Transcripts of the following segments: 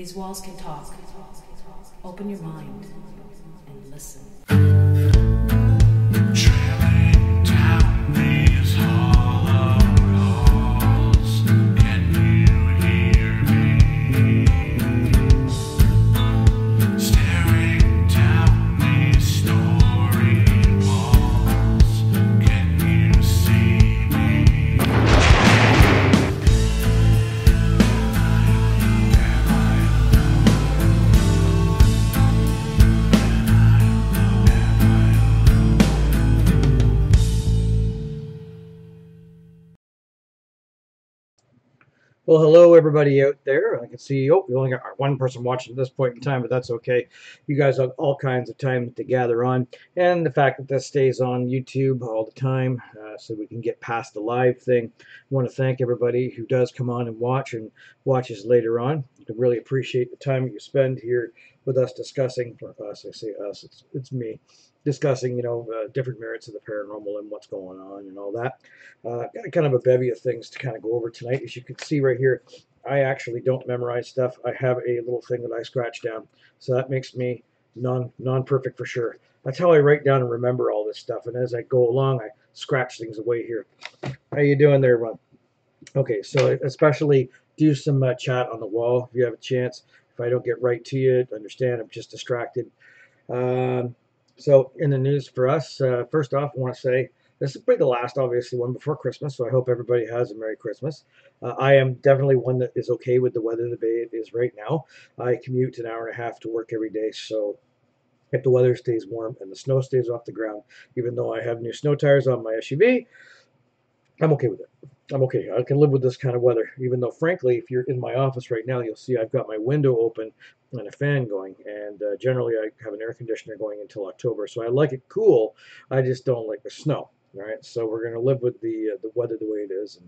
These walls can talk. Open your mind and listen. Trailing down these hollow halls, can you hear me? Staring down these story walls, can you see me? Well, hello everybody out there. I can see, oh, we only got one person watching at this point in time, but that's okay. You guys have all kinds of time to gather on. And the fact that this stays on YouTube all the time, so we can get past the live thing. I want to thank everybody who does come on and watches later on. I really appreciate the time that you spend here with us discussing, for us, I say us, it's me, discussing, different merits of the paranormal and what's going on and all that. Got kind of a bevy of things to kind of go over tonight. As you can see right here, I actually don't memorize stuff. I have a little thing that I scratch down, so that makes me non-perfect for sure. That's how I write down and remember all this stuff, and as I go along, I scratch things away here. How you doing there, Ron? Okay, so especially do some chat on the wall if you have a chance. If I don't get right to you, understand I'm just distracted. So in the news for us, first off, I want to say this is probably the last, obviously, one before Christmas, so I hope everybody has a Merry Christmas. I am definitely one that is okay with the weather the way it is right now. I commute an hour and a half to work every day, so if the weather stays warm and the snow stays off the ground, even though I have new snow tires on my SUV, I'm okay with it. I'm okay. I can live with this kind of weather, even though, frankly, if you're in my office right now, you'll see I've got my window open and a fan going, and generally I have an air conditioner going until October, so I like it cool. I just don't like the snow. All right, so we're going to live with the weather the way it is.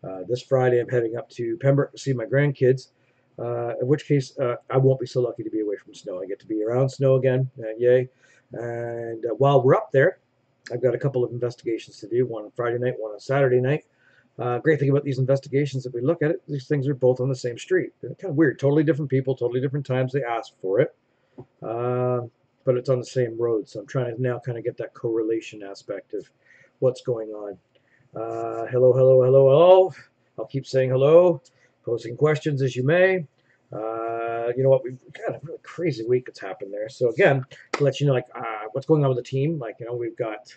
And this Friday, I'm heading up to Pembroke to see my grandkids. In which case, I won't be so lucky to be away from snow. I get to be around snow again, yay! And while we're up there, I've got a couple of investigations to do, one on Friday night, one on Saturday night. Great thing about these investigations, if we look at it, these things are both on the same street. They're kind of weird, totally different people, totally different times they ask for it, but it's on the same road. So I'm trying to now kind of get that correlation aspect of what's going on. Hello, hello, hello, hello. I'll keep saying hello, posing questions as you may. You know what, we've got a really crazy week that's happened there. So again, to let you know, like, what's going on with the team, like, we've got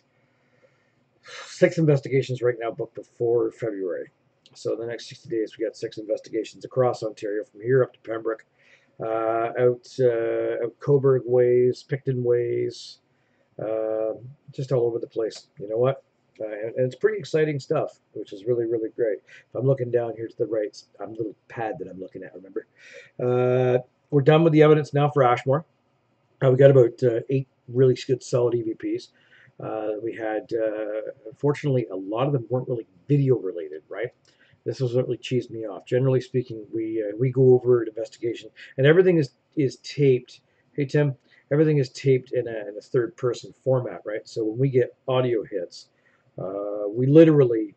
6 investigations right now booked before February. So the next 60 days, we got 6 investigations across Ontario, from here up to Pembroke, out Coburg ways, Picton ways, just all over the place. You know what? And it's pretty exciting stuff, which is really, really great. If I'm looking down here to the right, I'm a little pad that I'm looking at, remember? We're done with the evidence now for Ashmore. We got about 8 really good solid EVPs. We had, unfortunately, a lot of them weren't really video related, right? This was what really cheesed me off. Generally speaking, we go over an investigation, and everything is taped. Hey, Tim, everything is taped in a third person format, right? So when we get audio hits, we literally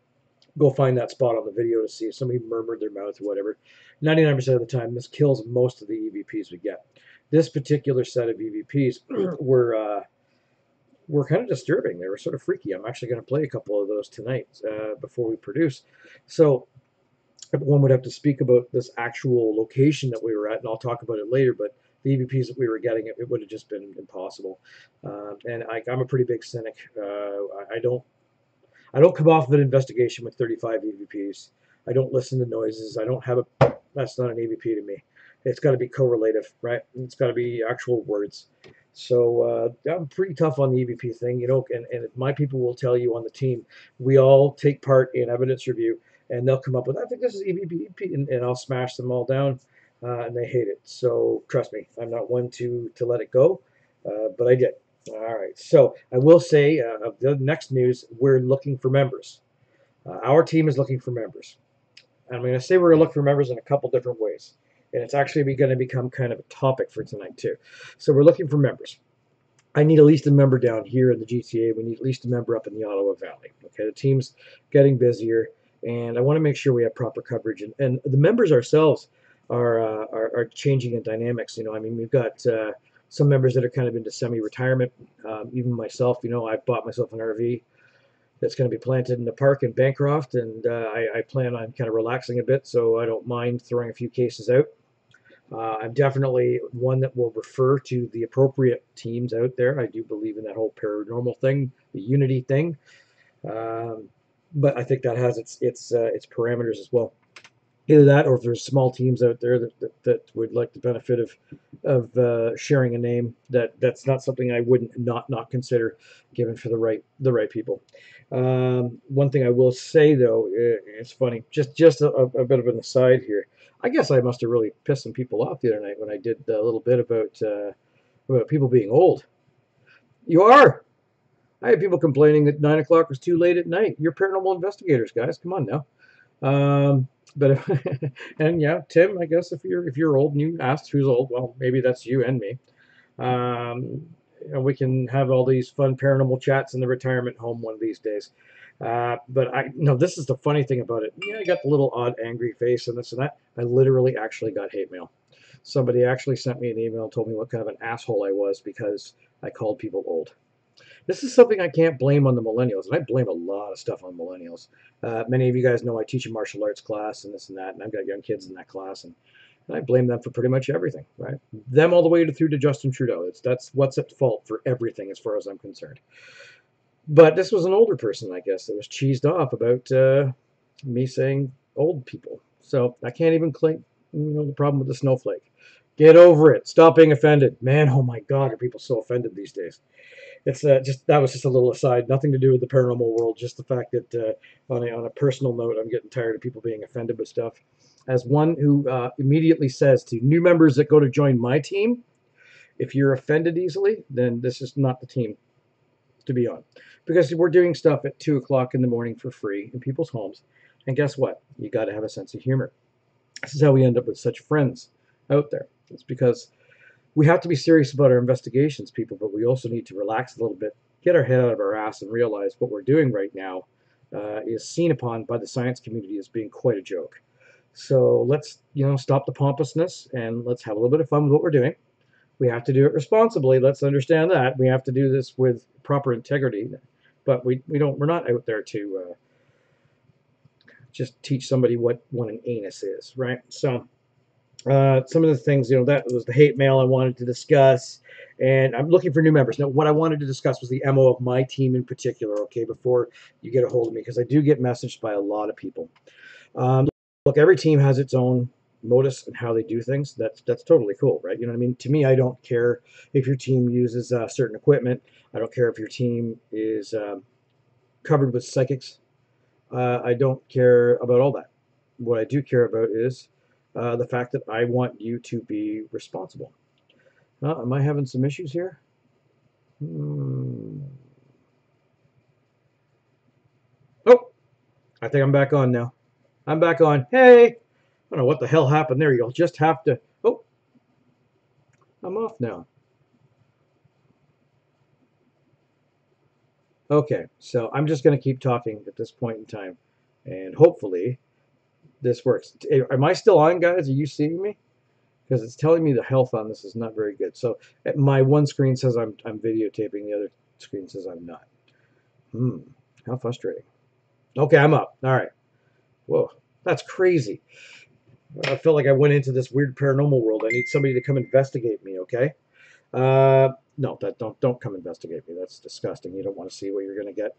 go find that spot on the video to see if somebody murmured their mouth or whatever. 99% of the time, this kills most of the EVPs we get. This particular set of EVPs were kind of disturbing. They were sort of freaky. I'm actually going to play a couple of those tonight before we produce. So one would have to speak about this actual location that we were at, and I'll talk about it later, but the EVPs that we were getting, it would have just been impossible. And I'm a pretty big cynic. I don't come off of an investigation with 35 EVPs. I don't listen to noises. I don't have that's not an EVP to me. It's got to be correlative, right? It's got to be actual words. So I'm pretty tough on the EVP thing, and my people will tell you on the team, we all take part in evidence review, and they'll come up with, I think this is EVP, and I'll smash them all down, and they hate it. So trust me, I'm not one to let it go, but I did. All right, so I will say, of the next news, we're looking for members. Our team is looking for members. And I'm going to say we're going to look for members in a couple different ways. And it's actually going to become kind of a topic for tonight, too. So we're looking for members. I need at least a member down here in the GTA. We need at least a member up in the Ottawa Valley. Okay, the team's getting busier, and I want to make sure we have proper coverage. And the members ourselves, are changing in dynamics. You know, I mean, we've got some members that are kind of into semi-retirement. Even myself, you know, I bought myself an RV that's going to be planted in the park in Bancroft, and I plan on kind of relaxing a bit, so I don't mind throwing a few cases out. I'm definitely one that will refer to the appropriate teams out there. I do believe in that whole paranormal thing, the unity thing, um, but I think that has its parameters as well. Either that, or if there's small teams out there that would like the benefit of sharing a name, that's not something I wouldn't not consider given for the right people. One thing I will say though, it's funny, just a bit of an aside here. I guess I must have really pissed some people off the other night when I did a little bit about people being old. You are. I had people complaining that 9 o'clock was too late at night. You're paranormal investigators, guys. Come on now. But and yeah, Tim, I guess if you're old and you asked who's old, well, maybe that's you and me. Um, we can have all these fun paranormal chats in the retirement home one of these days. But I no, this is the funny thing about it. Yeah, I got the little odd angry face and this and that. I literally actually got hate mail. Somebody actually sent me an email and told me what kind of an asshole I was because I called people old. This is something I can't blame on the millennials, and I blame a lot of stuff on millennials. Many of you guys know I teach a martial arts class and this and that, and I've got young kids in that class, and I blame them for pretty much everything, right? Them all the way through to Justin Trudeau. That's what's at fault for everything as far as I'm concerned. But this was an older person, I guess, that was cheesed off about me saying old people. So I can't even claim, the problem with the snowflake. Get over it. Stop being offended. Man, oh my God, are people so offended these days? It's just that was just a little aside, nothing to do with the paranormal world. Just the fact that on a personal note, I'm getting tired of people being offended with stuff. As one who immediately says to new members that go to join my team, if you're offended easily, then this is not the team to be on, because we're doing stuff at 2 o'clock in the morning for free in people's homes, and guess what? You got to have a sense of humor. This is how we end up with such friends out there. It's because we have to be serious about our investigations, people, but we also need to relax a little bit, get our head out of our ass, and realize what we're doing right now is seen upon by the science community as being quite a joke. So let's, stop the pompousness and let's have a little bit of fun with what we're doing. We have to do it responsibly. Let's understand that we have to do this with proper integrity, but we're not out there to just teach somebody what an anus is, right? So. Some of the things, that was the hate mail I wanted to discuss, and I'm looking for new members. Now, what I wanted to discuss was the MO of my team in particular, okay, before you get a hold of me, because I do get messaged by a lot of people. Look, every team has its own modus and how they do things. That's totally cool, right? You know what I mean? To me, I don't care if your team uses certain equipment. I don't care if your team is covered with psychics. I don't care about all that. What I do care about is the fact that I want you to be responsible. Am I having some issues here? Oh, I think I'm back on now. I'm back on. Hey, I don't know what the hell happened there. You'll just have to. Oh, I'm off now. Okay, so I'm just going to keep talking at this point in time, and hopefully this works. Am I still on, guys? Are you seeing me? Because it's telling me the health on this is not very good. So my one screen says I'm videotaping, the other screen says I'm not. How frustrating. Okay, I'm up. All right. Whoa, that's crazy. I feel like I went into this weird paranormal world. I need somebody to come investigate me, okay? No, don't come investigate me. That's disgusting. You don't want to see what you're going to get.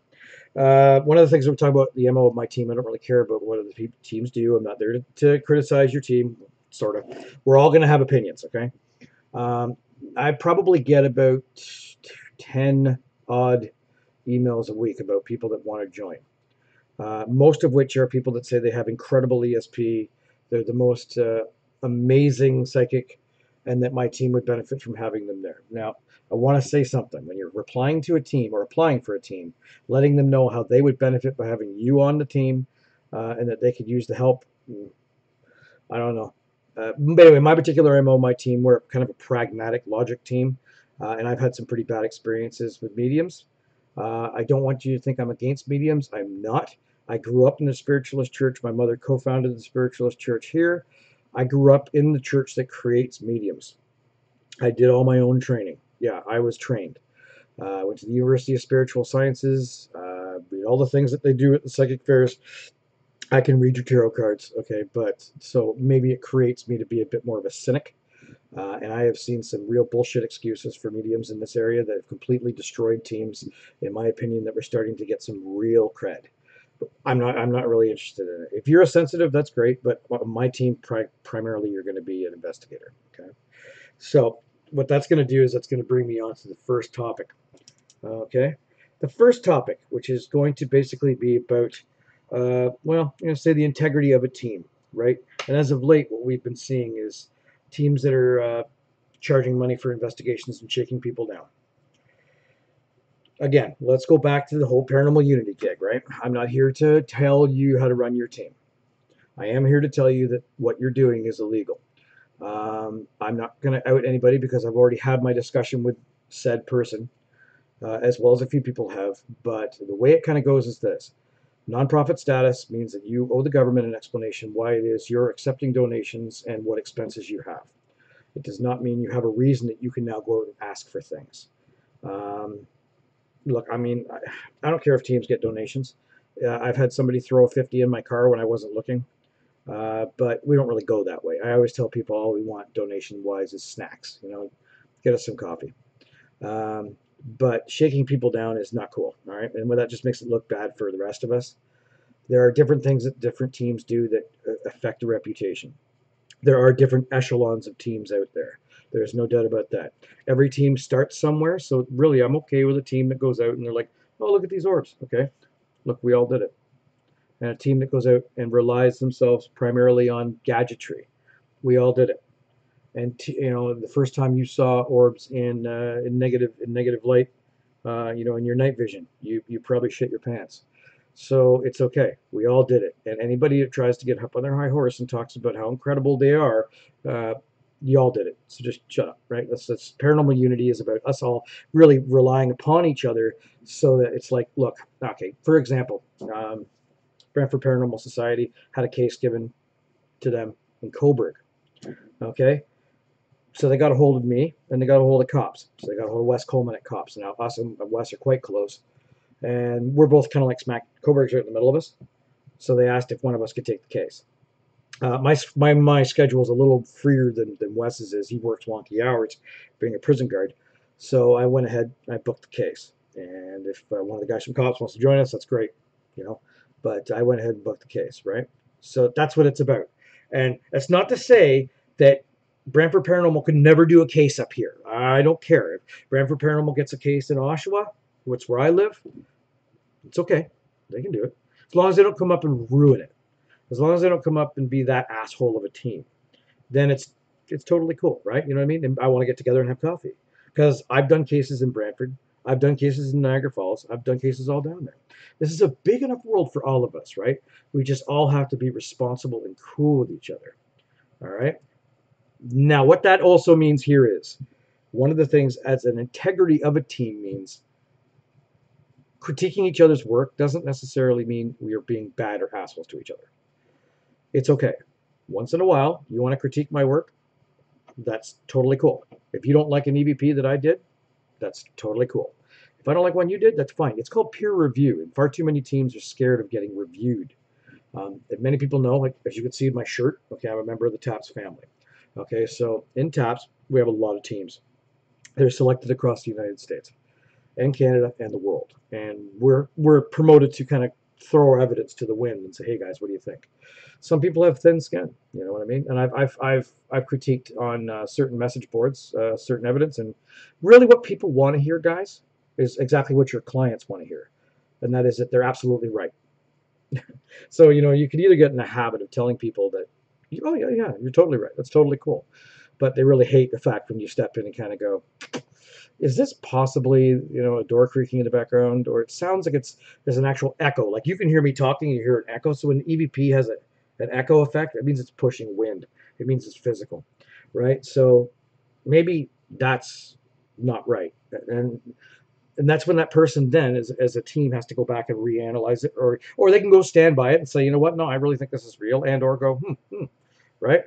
One of the things we're talking about, the MO of my team, I don't really care about what other teams do. I'm not there to criticize your team, sort of. We're all going to have opinions, okay? I probably get about 10 odd emails a week about people that want to join. Most of which are people that say they have incredible ESP, they're the most amazing psychic, and that my team would benefit from having them there. Now, I want to say something. When you're replying to a team or applying for a team, letting them know how they would benefit by having you on the team and that they could use the help, I don't know. But anyway, my particular MO, my team, we're kind of a pragmatic logic team, and I've had some pretty bad experiences with mediums. I don't want you to think I'm against mediums. I'm not. I grew up in the spiritualist church. My mother co-founded the spiritualist church here. I grew up in the church that creates mediums. I did all my own training. Yeah, I was trained. Went to the University of Spiritual Sciences, read all the things that they do at the psychic fairs. I can read your tarot cards, okay, but so maybe it creates me to be a bit more of a cynic. And I have seen some real bullshit excuses for mediums in this area that have completely destroyed teams, in my opinion, that were starting to get some real cred. I'm not really interested in it. If you're a sensitive, that's great, but my team primarily you're going to be an investigator. Okay, so what that's going to do is that's going to bring me on to the first topic. Okay, the first topic, which is going to basically be about, well, say the integrity of a team, right? And as of late, what we've been seeing is teams that are charging money for investigations and shaking people down. Again, let's go back to the whole paranormal unity gig, right? I'm not here to tell you how to run your team. I am here to tell you that what you're doing is illegal. I'm not going to out anybody because I've already had my discussion with said person, as well as a few people have. But the way it kind of goes is this. Nonprofit status means that you owe the government an explanation why it is you're accepting donations and what expenses you have. It does not mean you have a reason that you can now go out and ask for things. Look, I mean, I don't care if teams get donations. I've had somebody throw a 50 in my car when I wasn't looking, but we don't really go that way. I always tell people all we want donation-wise is snacks. Get us some coffee. But shaking people down is not cool, all right? And that just makes it look bad for the rest of us. There are different things that different teams do that affect a reputation. There are different echelons of teams out there. There's no doubt about that. Every team starts somewhere, so really I'm okay with a team that goes out and they're like, oh, look at these orbs. Okay, look, we all did it. And a team that goes out and relies themselves primarily on gadgetry. We all did it. And the first time you saw orbs in negative light, in your night vision, you probably shit your pants. So it's okay. We all did it. And anybody that tries to get up on their high horse and talks about how incredible they are, you all did it. So just shut up, right? That's paranormal unity is about us all really relying upon each other, so that it's like, look, okay. For example, Brantford Paranormal Society had a case given to them in Coburg. Okay. So they got a hold of me, and they got a hold of cops. So they got a hold of Wes Coleman at cops. Now, us and Wes are quite close. And we're both kind of like smack. Coburg's right in the middle of us. So they asked if one of us could take the case. My schedule is a little freer than Wes's is. He works wonky hours being a prison guard. So I went ahead, I booked the case. And if one of the guys from cops wants to join us, that's great. But I went ahead and booked the case, right? So that's what it's about. And that's not to say that Brantford Paranormal could never do a case up here. I don't care. If Brantford Paranormal gets a case in Oshawa, which is where I live, it's okay. They can do it. As long as they don't come up and ruin it. As long as they don't come up and be that asshole of a team. Then it's totally cool, right? You know what I mean? And I want to get together and have coffee. Because I've done cases in Brantford. I've done cases in Niagara Falls. I've done cases all down there. This is a big enough world for all of us, right? We just all have to be responsible and cool with each other. All right? Now, what that also means here is, one of the things as an integrity of a team means critiquing each other's work doesn't necessarily mean we are being bad or assholes to each other. It's okay. Once in a while, you want to critique my work, that's totally cool. If you don't like an EVP that I did, that's totally cool. If I don't like one you did, that's fine. It's called peer review, and far too many teams are scared of getting reviewed. And many people know, like as you can see in my shirt, okay, I'm a member of the CHAPS family. Okay, so in CHAPS, we have a lot of teams. They're selected across the United States and Canada and the world. And we're promoted to kind of throw our evidence to the wind and say, hey guys, what do you think? Some people have thin skin, you know what I mean? And I've critiqued on certain message boards, certain evidence, and really what people want to hear, guys, is exactly what your clients want to hear. And that is that they're absolutely right. So, you could either get in the habit of telling people that, oh, yeah, you're totally right. That's totally cool. But they really hate the fact when you step in and kind of go, is this possibly, a door creaking in the background? Or it sounds like there's an actual echo. Like you can hear me talking and you hear an echo. So when EVP has an echo effect, it means it's pushing wind. It means it's physical, right? So maybe that's not right. And that's when that person then, as a team, has to go back and reanalyze it, or they can go stand by it and say, you know what, no, I really think this is real, and or go, right?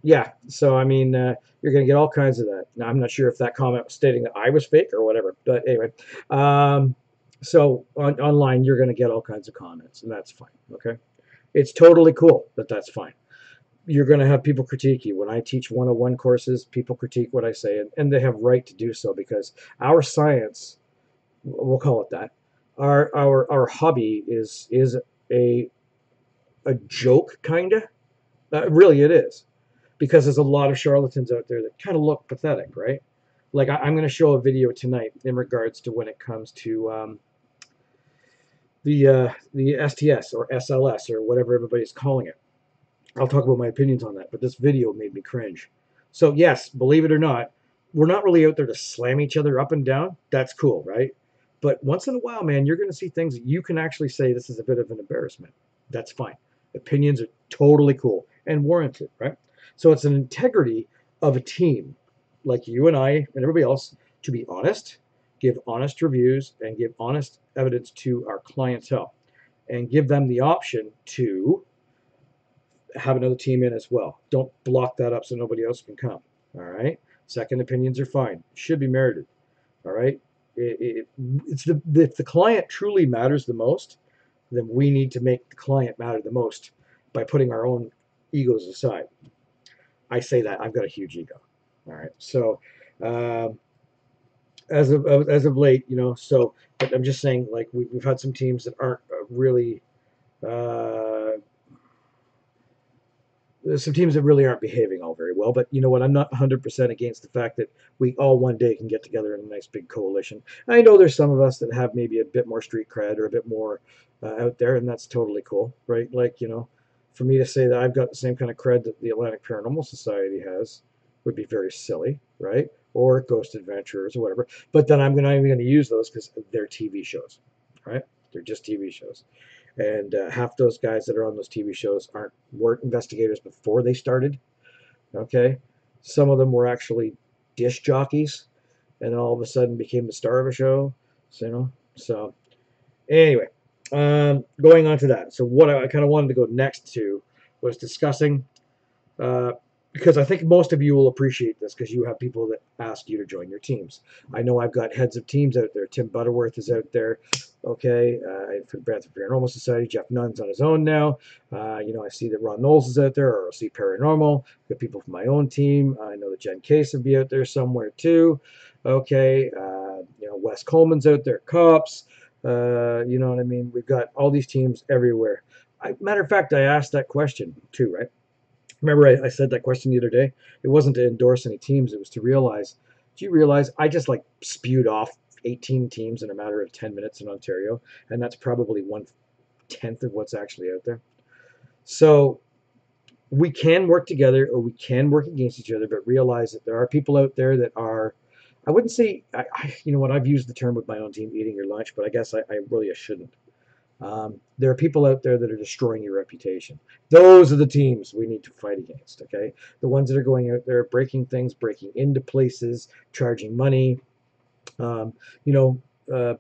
Yeah, so I mean, you're going to get all kinds of that. Now, I'm not sure if that comment was stating that I was fake or whatever, but anyway, um, so online you're going to get all kinds of comments, and that's fine. Okay, it's totally cool that that's fine. You're going to have people critique you. When I teach 101 courses, people critique what I say, and they have right to do so because our science, we'll call it that, our hobby is a a joke kind of. Really, it is because there's a lot of charlatans out there that kind of look pathetic, right? Like I'm going to show a video tonight in regards to when it comes to the STS or SLS or whatever everybody's calling it. I'll talk about my opinions on that, but this video made me cringe. So yes, believe it or not, we're not really out there to slam each other up and down. That's cool, right? But once in a while, man, you're going to see things that you can actually say this is a bit of an embarrassment. That's fine. Opinions are totally cool and warranted, right? So it's an integrity of a team like you and I and everybody else to be honest, give honest reviews, and give honest evidence to our clientele and give them the option to have another team in as well. Don't block that up so nobody else can come. All right. Second opinions are fine. Should be merited. All right. It's if the client truly matters the most, then we need to make the client matter the most by putting our own egos aside. I say that I've got a huge ego. All right. So um, as of late, so but I'm just saying, like we've had some teams that aren't really. Uh, there's some teams that really aren't behaving all very well. But you know what? I'm not 100% against the fact that we all one day can get together in a nice big coalition. I know there's some of us that have maybe a bit more street cred or a bit more out there, and that's totally cool, right? Like, for me to say that I've got the same kind of cred that the Atlantic Paranormal Society has would be very silly, right? Or Ghost Adventurers or whatever. But then I'm not even going to use those because they're TV shows, right? They're just TV shows. And half those guys that are on those TV shows weren't investigators before they started. Okay, some of them were actually disc jockeys, and then all of a sudden became the star of a show. So anyway, going on to that. So what I kind of wanted to go next to was discussing uh, because I think most of you will appreciate this because you have people that ask you to join your teams. I know I've got heads of teams out there. Tim Butterworth is out there. Okay, for Brantford Paranormal Society, Jeff Nunn's on his own now. I see that Ron Knowles is out there, or I see Paranormal. I've got people from my own team. I know that Jen Case will be out there somewhere too. Okay, Wes Coleman's out there, Cops. You know what I mean? We've got all these teams everywhere. Matter of fact, I asked that question too, right? Remember, I said that question the other day? It wasn't to endorse any teams, it was to realize, do you realize I just like spewed off 18 teams in a matter of 10 minutes in Ontario, and that's probably 1/10 of what's actually out there. So we can work together or we can work against each other, but realize that there are people out there that are, I wouldn't say, you know what, I've used the term with my own team, eating your lunch, but I guess I really shouldn't. There are people out there that are destroying your reputation. Those are the teams we need to fight against, okay? The ones that are going out there, breaking things, breaking into places, charging money, um, you know,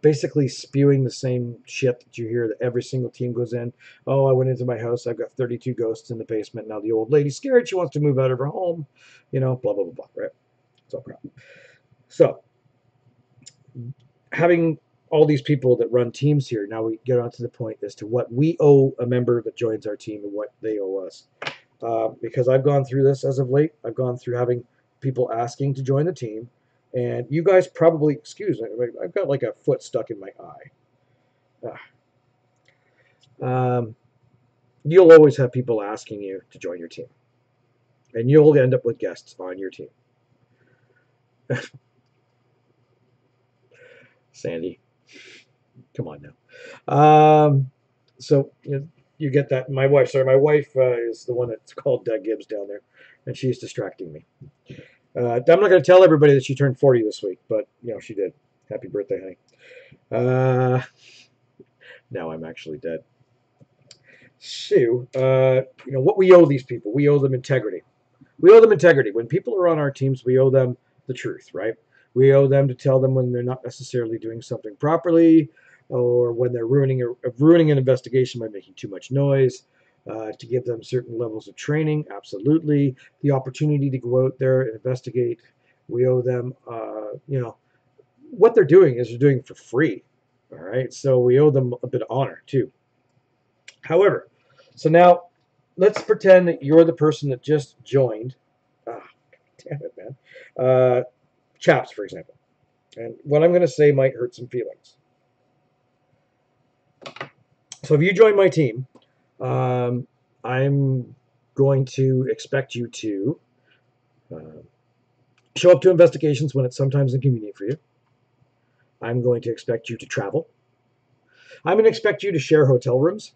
basically spewing the same shit that you hear that every single team goes in. Oh, I went into my house. I've got 32 ghosts in the basement. Now the old lady's scared. She wants to move out of her home. Blah, blah, blah, blah, right? It's all crap. So having all these people that run teams here, now we get on to the point as to what we owe a member that joins our team and what they owe us. Because I've gone through this as of late. I've gone through having people asking to join the team. And you guys probably, excuse me, I've got like a foot stuck in my eye. You'll always have people asking you to join your team. And you'll end up with guests on your team. Sandy, come on now. So you get that. My wife is the one that's called Doug Gibbs down there, and she's distracting me. I'm not going to tell everybody that she turned 40 this week, but she did. Happy birthday, honey. Now I'm actually dead. Sue, what we owe these people, we owe them integrity. We owe them integrity. When people are on our teams, we owe them the truth, right? We owe them to tell them when they're not necessarily doing something properly, or when they're ruining an investigation by making too much noise. to give them certain levels of training, absolutely. The opportunity to go out there and investigate, we owe them, what they're doing is they're doing it for free. All right, so we owe them a bit of honor too. However, so now let's pretend that you're the person that just joined. Ah, damn it, man. CHAPS, for example. And what I'm going to say might hurt some feelings. So if you join my team, I'm going to expect you to show up to investigations when it's sometimes inconvenient for you. I'm going to expect you to travel. I'm going to expect you to share hotel rooms.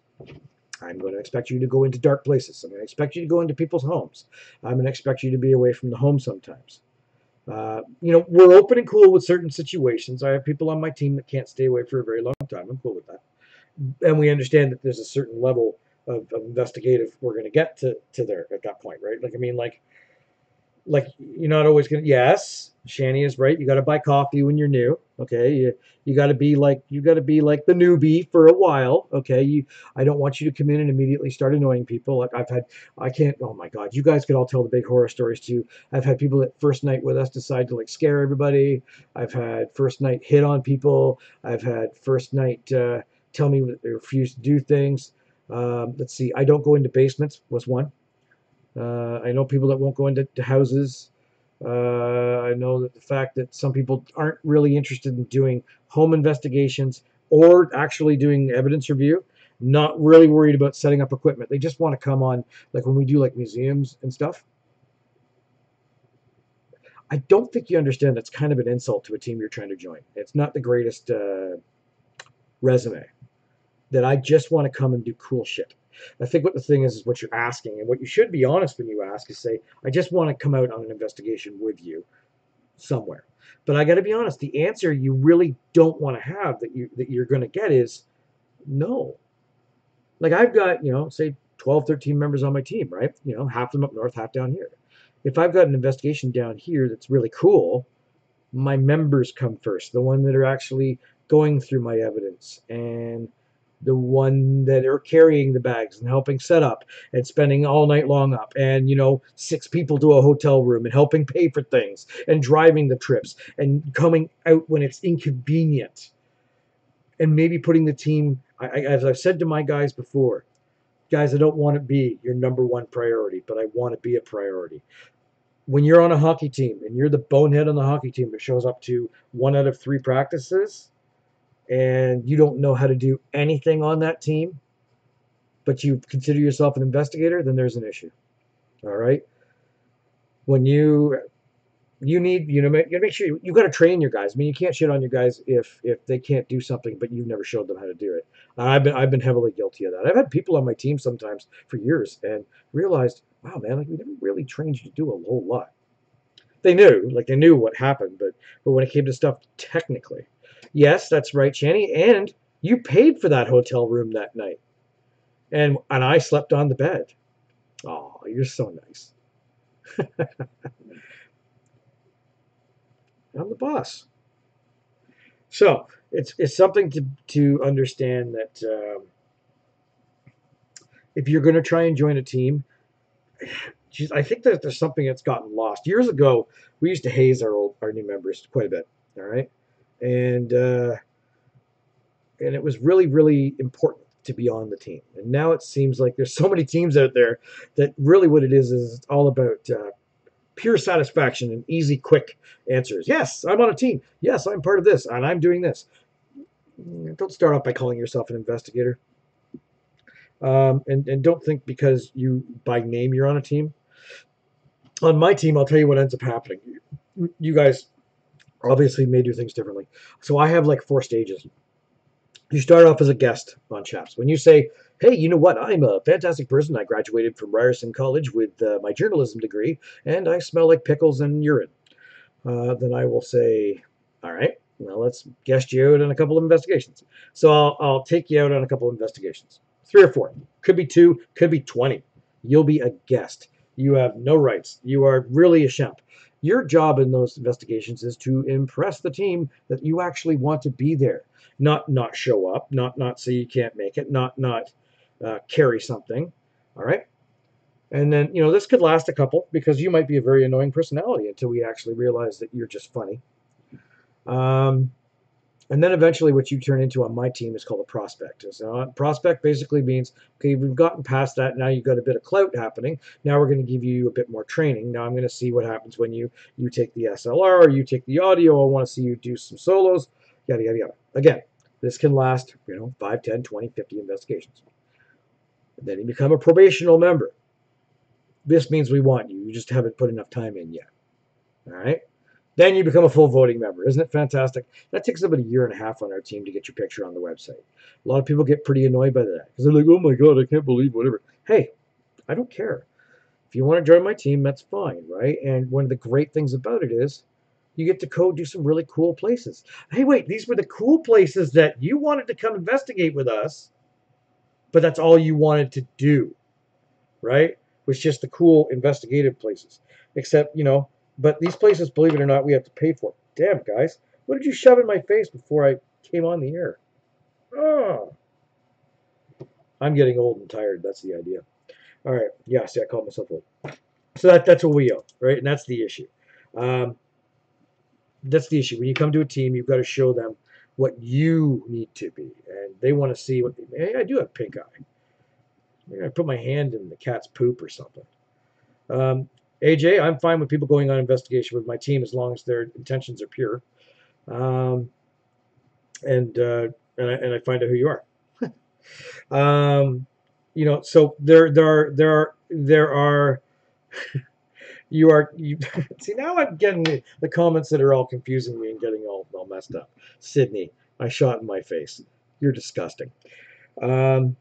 I'm going to expect you to go into dark places. I'm going to expect you to go into people's homes. I'm going to expect you to be away from the home sometimes. We're open and cool with certain situations. I have people on my team that can't stay away for a very long time. I'm cool with that. And we understand that there's a certain level of investigative we're going to get to there at that point, right? Like you're not always gonna. Yes, Shani is right. You got to buy coffee when you're new. Okay, you got to be like the newbie for a while. Okay, I don't want you to come in and immediately start annoying people. Like I can't. Oh my God, you guys could all tell the big horror stories too. I've had people that first night with us decide to like scare everybody. I've had first night hit on people. I've had first night tell me they refuse to do things. Let's see. I don't go into basements was one. I know people that won't go into houses. I know that the fact that some people aren't really interested in doing home investigations or actually doing evidence review, not really worried about setting up equipment. They just want to come on, like when we do like museums and stuff. I don't think you understand that's kind of an insult to a team you're trying to join. It's not the greatest resume that I just want to come and do cool shit. I think what the thing is what you're asking, and what you should be honest when you ask is say, I just want to come out on an investigation with you somewhere. But I got to be honest, the answer you really don't want to have that you're going to get is no. Like I've got, say 12, 13 members on my team, right? Half of them up north, half down here. If I've got an investigation down here that's really cool, my members come first, the one that are actually going through my evidence and the one that are carrying the bags and helping set up and spending all night long up and 6 people to a hotel room and helping pay for things and driving the trips and coming out when it's inconvenient and maybe putting the team, as I've said to my guys before, guys, I don't want to be your number one priority, but I want to be a priority. When you're on a hockey team and you're the bonehead on the hockey team that shows up to 1 out of 3 practices and you don't know how to do anything on that team, but you consider yourself an investigator, then there's an issue. All right. When you need, you make sure you got to train your guys. I mean, you can't shit on your guys if they can't do something, but you've never showed them how to do it. I've been heavily guilty of that. I've had people on my team sometimes for years and realized, wow, man, like we never really trained you to do a whole lot. They knew what happened, but when it came to stuff technically, yes, that's right, Shani, and you paid for that hotel room that night, and I slept on the bed. Oh, you're so nice. I'm the boss. So it's something to understand that if you're going to try and join a team, I think that there's something that's gotten lost. Years ago, we used to haze our new members quite a bit. All right, and it was really, really important to be on the team. And now it seems like there's so many teams out there that really what it is it's all about pure satisfaction and easy, quick answers. Yes, I'm on a team. Yes, I'm part of this, and I'm doing this. Don't start off by calling yourself an investigator. And don't think because you by name you're on a team. On my team, I'll tell you what ends up happening. You guys obviously may do things differently. So I have like 4 stages. You start off as a guest on CHAPS. When you say, hey, you know what? I'm a fantastic person. I graduated from Ryerson College with my journalism degree, and I smell like pickles and urine. Then I will say, all right, well, let's guest you out on a couple of investigations. So I'll take you out on a couple of investigations. 3 or 4. Could be 2, could be 20. You'll be a guest. You have no rights. You are really a shemp. Your job in those investigations is to impress the team that you actually want to be there. Not show up, not say you can't make it, not carry something. All right. And then, this could last a couple because you might be a very annoying personality until we actually realize that you're just funny. Um, and then eventually what you turn into on my team is called a prospect. So a prospect basically means, okay, we've gotten past that. Now you've got a bit of clout happening. Now we're going to give you a bit more training. Now I'm going to see what happens when you take the SLR or you take the audio. I want to see you do some solos, yada, yada, yada. Again, this can last, 5, 10, 20, 50 investigations. And then you become a probational member. This means we want you. You just haven't put enough time in yet. All right. Then you become a full voting member. Isn't it fantastic? That takes about a year and a half on our team to get your picture on the website. A lot of people get pretty annoyed by that because they're like, oh my God, I can't believe whatever. Hey, I don't care. If you want to join my team, that's fine, right? And one of the great things about it is you get to go do some really cool places. Hey, wait, these were the cool places that you wanted to come investigate with us, but that's all you wanted to do, right? Was just the cool investigative places. Except, but these places, believe it or not, we have to pay for. Damn, guys. What did you shove in my face before I came on the air? Oh, I'm getting old and tired. That's the idea. All right. Yeah, see, I called myself old. So that's what we owe, right? And that's the issue. Um, that's the issue. When you come to a team, you've got to show them what you need to be. And they want to see what hey, I do have pink eye. Maybe I put my hand in the cat's poop or something. AJ, I'm fine with people going on investigation with my team as long as their intentions are pure. Um, and I find out who you are. So there are you see now I'm getting the comments that are all confusing me and getting all messed up. Sydney, I shot in my face. You're disgusting. Um,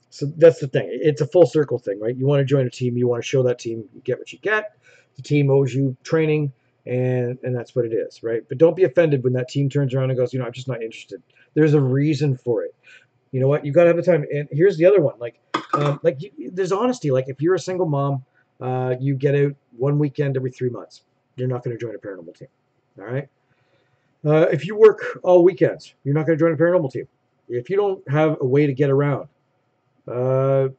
So that's the thing. It's a full circle thing, right? You want to join a team. You want to show that team you get what you get. The team owes you training, and that's what it is, right? But don't be offended when that team turns around and goes, I'm just not interested. There's a reason for it. You know what? You got to have the time. And here's the other one. There's honesty. Like if you're a single mom, you get out one weekend every 3 months. You're not going to join a paranormal team. All right. If you work all weekends, you're not going to join a paranormal team. If you don't have a way to get around, uh,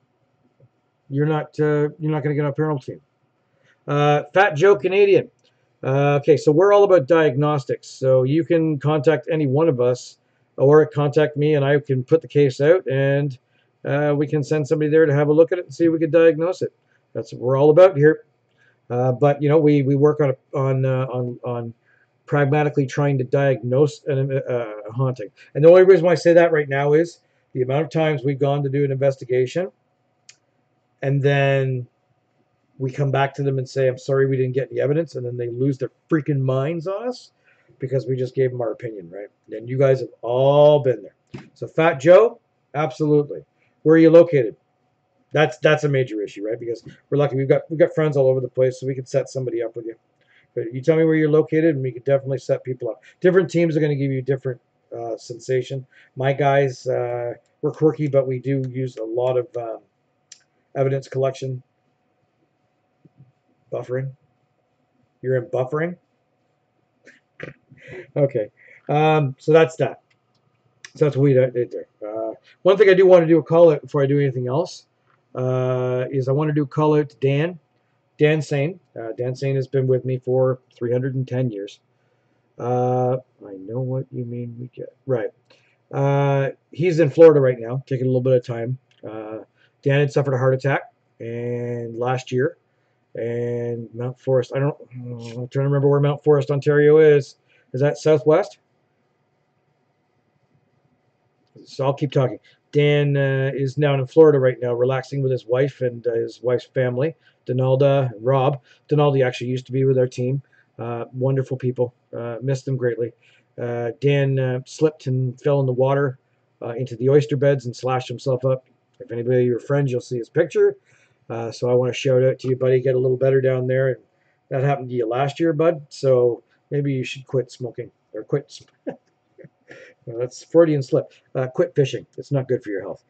you're not going to get on a paranormal team. Fat Joe Canadian. Okay, so we're all about diagnostics. So you can contact any one of us, or contact me, and I can put the case out, and we can send somebody there to have a look at it and see if we can diagnose it. That's what we're all about here. But we work on pragmatically trying to diagnose a haunting. And the only reason why I say that right now is the amount of times we've gone to do an investigation, and then we come back to them and say, I'm sorry we didn't get any evidence, and then they lose their freaking minds on us because we just gave them our opinion, right? And you guys have all been there. So Fat Joe, absolutely. Where are you located? That's a major issue, right? Because we're lucky we've got friends all over the place, so we could set somebody up with you. But you tell me where you're located, and we could definitely set people up. Different teams are going to give you different sensation. My guys, we're quirky, but we do use a lot of evidence collection. Buffering. You're in buffering? Okay. So that's that. So that's what we did there. One thing I do want to do a call out before I do anything else is I want to do a call out to Dan. Dan Sane. Dan Sane has been with me for 310 years. I know what you mean. We get right. He's in Florida right now, taking a little bit of time. Dan had suffered a heart attack, and last year, and Mount Forest. I'm trying to remember where Mount Forest, Ontario is. Is that southwest? So I'll keep talking. Dan is down in Florida right now, relaxing with his wife and his wife's family, Donalda and Rob. Donalda actually used to be with our team. Wonderful people. Missed them greatly. Dan slipped and fell in the water into the oyster beds and slashed himself up. If anybody of your friends, you'll see his picture. So I want to shout out to you, buddy. Get a little better down there. And that happened to you last year, bud. So maybe you should quit smoking or quit. Well, that's Freudian slip. Quit fishing. It's not good for your health.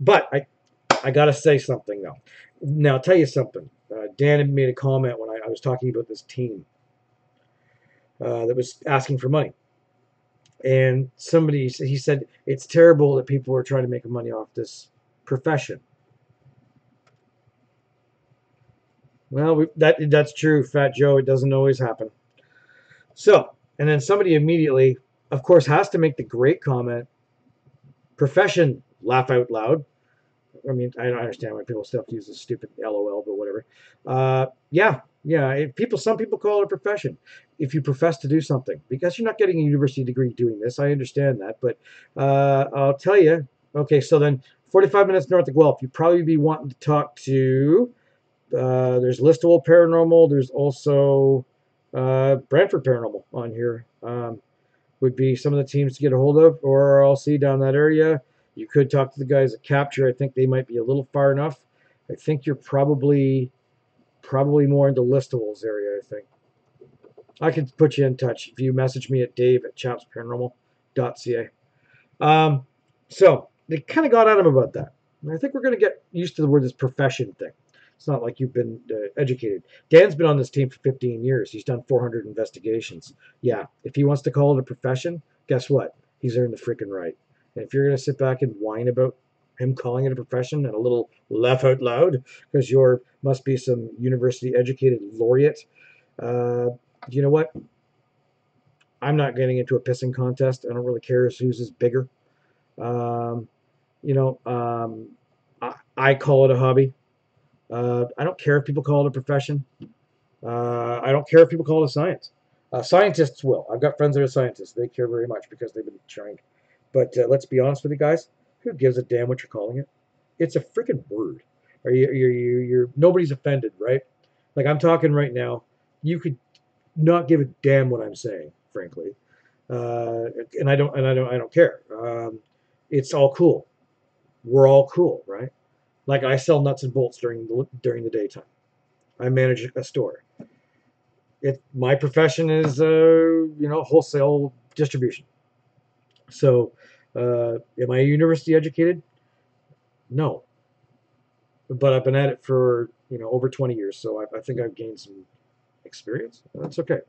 But I got to say something, though. Now, I'll tell you something. Dan had made a comment when I was talking about this team that was asking for money. And he said, it's terrible that people are trying to make money off this profession. Well, that's true, Fat Joe. It doesn't always happen. So, and then somebody immediately, of course, has to make the great comment, profession, laugh out loud. I mean, I don't understand why people still use this stupid LOL, but whatever. Yeah. Some people call it a profession. If you profess to do something, because you're not getting a university degree doing this, I understand that. But I'll tell you. Okay, so then 45 minutes north of Guelph, you'd probably be wanting to talk to. There's Listowel Paranormal. There's also Brantford Paranormal on here. Would be some of the teams to get a hold of, or I'll see down that area. You could talk to the guys at Capture. I think they might be a little far enough. I think you're probably more into Listowel's area. I think I could put you in touch if you message me at dave@chapsparanormal.ca. Um, so they kind of got at him about that. And I think we're going to get used to the word this profession thing. It's not like you've been educated. Dan's been on this team for 15 years. He's done 400 investigations. Yeah, if he wants to call it a profession, guess what? He's earned the freaking right. And if you're going to sit back and whine about him calling it a profession and a little laugh out loud because you're must be some university educated laureate, you know what? I'm not getting into a pissing contest. I don't really care whose is bigger. Um, you know, I call it a hobby. I don't care if people call it a profession. I don't care if people call it a science. Scientists will. I've got friends that are scientists. They care very much because they've been trained. But let's be honest with you guys. Who gives a damn what you're calling it? It's a freaking word. You're nobody's offended, right? Like I'm talking right now. You could not give a damn what I'm saying, frankly. And I don't care. It's all cool. We're all cool, right? Like I sell nuts and bolts during the daytime. I manage a store. My profession is wholesale distribution. So, am I university educated? No, but I've been at it for over 20 years. So I think I've gained some experience. That's okay.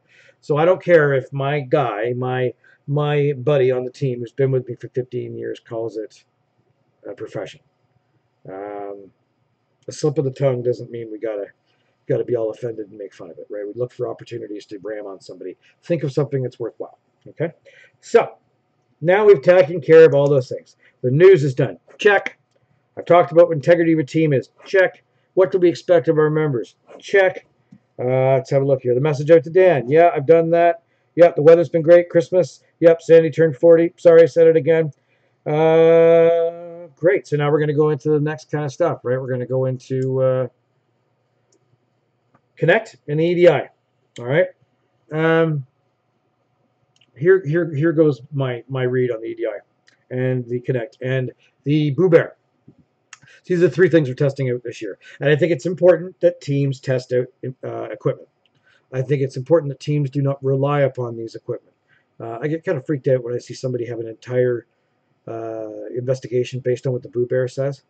So I don't care if my guy, my buddy on the team who's been with me for 15 years calls it a profession. Um, a slip of the tongue doesn't mean we gotta be all offended and make fun of it, right? We look for opportunities to ram on somebody. Think of something that's worthwhile. Okay, so now we've taken care of all those things. The news is done. Check. I've talked about what integrity of a team is. Check. What do we expect of our members? Check. Let's have a look here. The message out to Dan. Yeah, I've done that. Yep, the weather's been great. Christmas. Yep, Sandy turned 40. Sorry, I said it again. Great. So now we're going to go into the next kind of stuff, right? We're going to go into kinect and the EDI. All right. Here goes my read on the EDI and the kinect and the Boo Bear. These are the three things we're testing out this year. And I think it's important that teams test out equipment. I think it's important that teams do not rely upon these equipment. I get kind of freaked out when I see somebody have an entire investigation based on what the Boo Bear says.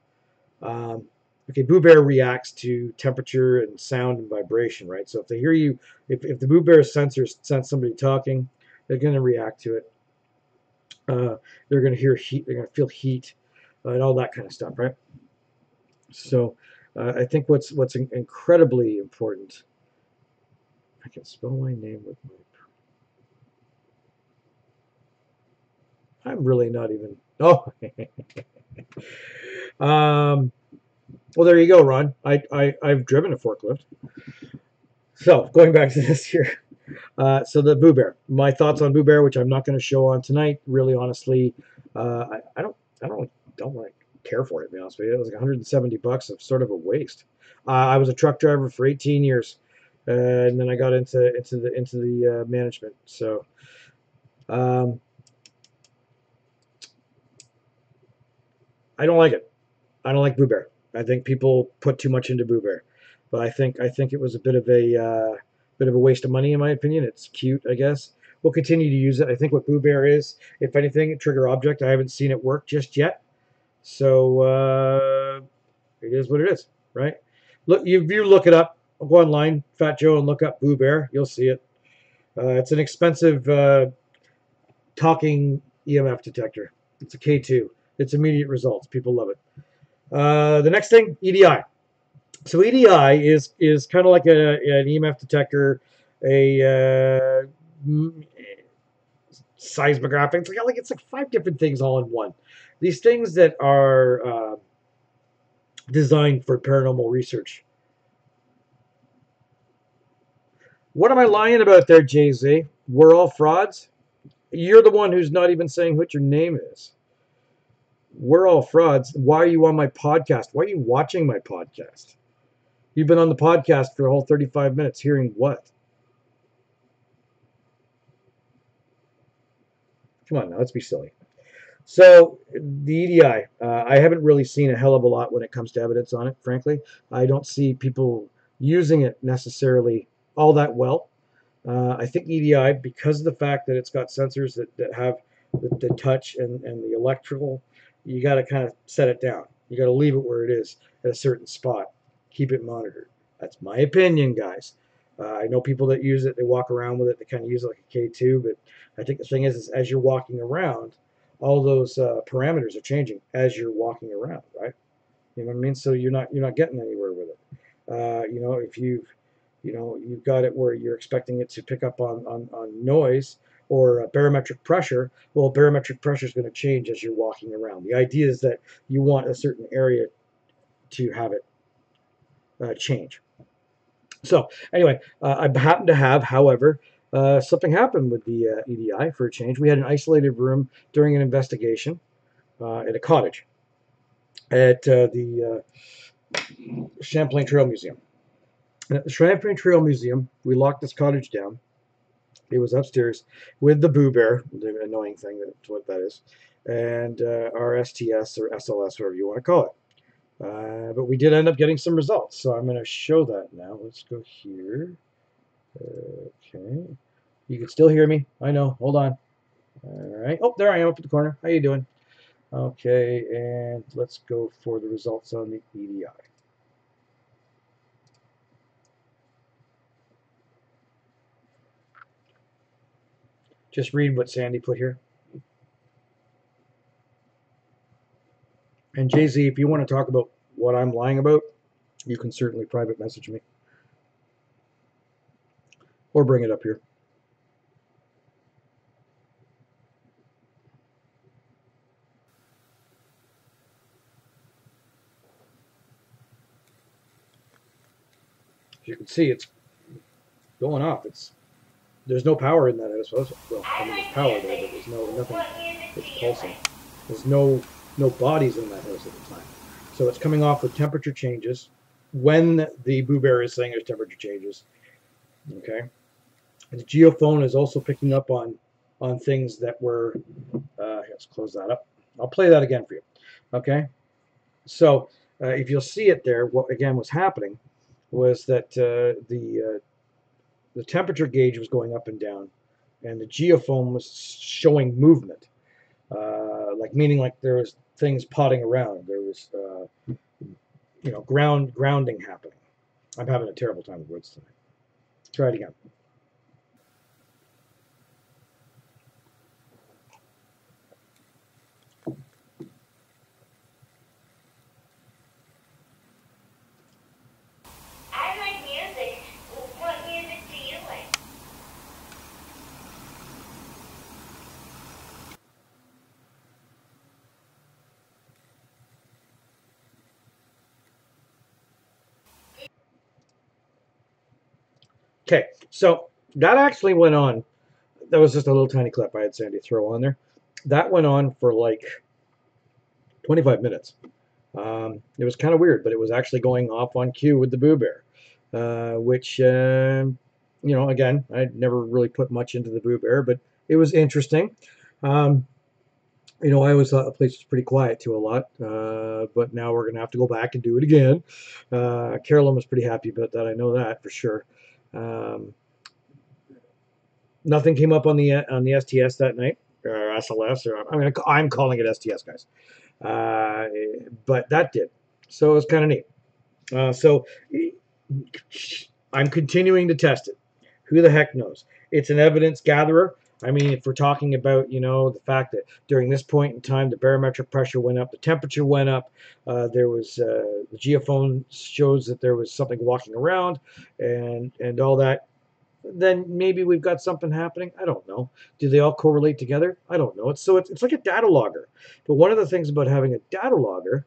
Okay, Boo Bear reacts to temperature and sound and vibration, right? So if they hear you, if the Boo Bear sensors sense somebody talking, they're going to react to it. They're going to hear heat, they're going to feel heat, and all that kind of stuff, right? So I think what's incredibly important. I can spell my name with my. I'm really not even. Oh. Well, there you go, Ron. I've driven a forklift. So going back to this here. So the Boo Bear. My thoughts on Boo Bear, which I'm not going to show on tonight. Really, honestly, I don't like care for it. To be honest with you, it was like $170 of sort of a waste. I was a truck driver for 18 years, and then I got into the management. So, I don't like it. I don't like Boo Bear. I think people put too much into Boo Bear, but I think it was a bit of a waste of money in my opinion. It's cute, I guess. We'll continue to use it. I think what Boo Bear is, if anything, a trigger object. I haven't seen it work just yet. So it is what it is, right? Look, you look it up. Go online, Fat Joe, and look up Boo Bear. You'll see it. It's an expensive talking EMF detector. It's a K2. It's immediate results. People love it. The next thing, EDI. So EDI is kind of like an EMF detector, a seismograph. It's like 5 different things all in one. These things that are designed for paranormal research. What am I lying about there, Jay Z? We're all frauds. You're the one who's not even saying what your name is. We're all frauds. Why are you on my podcast? Why are you watching my podcast? You've been on the podcast for a whole 35 minutes hearing what? Come on now, let's be silly. So the EDI, I haven't really seen a hell of a lot when it comes to evidence on it, frankly. I don't see people using it necessarily all that well. I think EDI, because of the fact that it's got sensors that have the touch and the electrical, you got to kind of set it down. You got to leave it where it is at a certain spot. Keep it monitored. That's my opinion, guys. I know people that use it, they walk around with it, they kind of use it like a K2, but I think the thing is as you're walking around, all those parameters are changing as you're walking around, right? You know what I mean? So you're not getting anywhere with it. If you've got it where you're expecting it to pick up on noise or barometric pressure. Well, barometric pressure is going to change as you're walking around. The idea is that you want a certain area to have it change. So anyway, I happen to have, however, something happened with the EDI for a change. We had an isolated room during an investigation at a cottage at the Champlain Trail Museum. And at the Champlain Trail Museum, we locked this cottage down. It was upstairs with the Boo Bear, the annoying thing, that's what that is, and our STS or SLS, whatever you want to call it. But we did end up getting some results, so I'm going to show that now. Let's go here. Okay. You can still hear me. I know. Hold on. All right. Oh, there I am up at the corner. How you doing? Okay, and let's go for the results on the EDI. Just read what Sandy put here. And Jay-Z, if you want to talk about what I'm lying about, you can certainly private message me. Or bring it up here. As you can see, it's going off. There's no power in that. I suppose. Well, I mean, there's power there, but there's nothing that's pulsing. There's no bodies in that house at the time. So it's coming off with temperature changes when the Boo Bear is saying there's temperature changes. Okay. And the geophone is also picking up on things that were. Let's close that up. I'll play that again for you. Okay. So if you'll see it there, what again was happening was that the temperature gauge was going up and down, and the geophone was showing movement, meaning like there was things potting around. There was grounding happening. I'm having a terrible time with words tonight. Try it again. I like music. What music do you like? Okay, so that actually went on. That was just a little tiny clip I had Sandy throw on there. That went on for like 25 minutes. It was kind of weird, but it was actually going off on cue with the Boo Bear, which, again, I'd never really put much into the Boo Bear, but it was interesting. I always thought the place was pretty quiet too a lot, but now we're going to have to go back and do it again. Carolyn was pretty happy about that. I know that for sure. Nothing came up on the STS that night, or SLS, or I'm calling it STS, guys. But that did, so it was kind of neat. So I'm continuing to test it. Who the heck knows? It's an evidence gatherer. I mean, if we're talking about, you know, the fact that during this point in time, the barometric pressure went up, the temperature went up, there was the geophone shows that there was something walking around, and all that. Then maybe we've got something happening. I don't know. Do they all correlate together? I don't know. It's like a data logger. But one of the things about having a data logger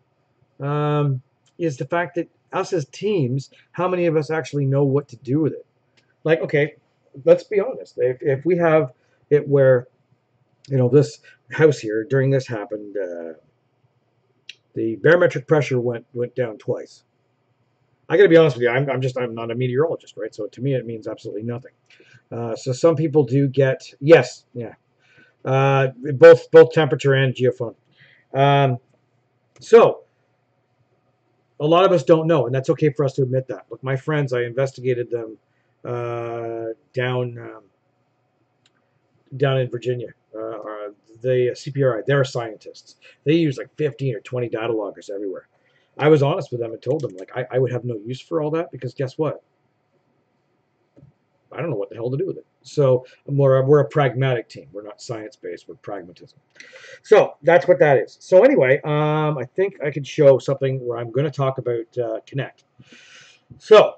is the fact that us as teams, how many of us actually know what to do with it? Like, okay, let's be honest. If we have it where, you know, this house here during this happened, the barometric pressure went down twice. I got to be honest with you. I'm not a meteorologist, right? So to me, it means absolutely nothing. So some people do get yes, yeah, both temperature and geophone. So a lot of us don't know, and that's okay for us to admit that. Look, my friends, I investigated them down in Virginia. The CPRI, they're scientists. They use like 15 or 20 data loggers everywhere. I was honest with them and told them, like, I would have no use for all that because guess what? I don't know what the hell to do with it. So we're a pragmatic team. We're not science-based. We're pragmatism. So that's what that is. So anyway, I think I could show something where I'm going to talk about kinect. So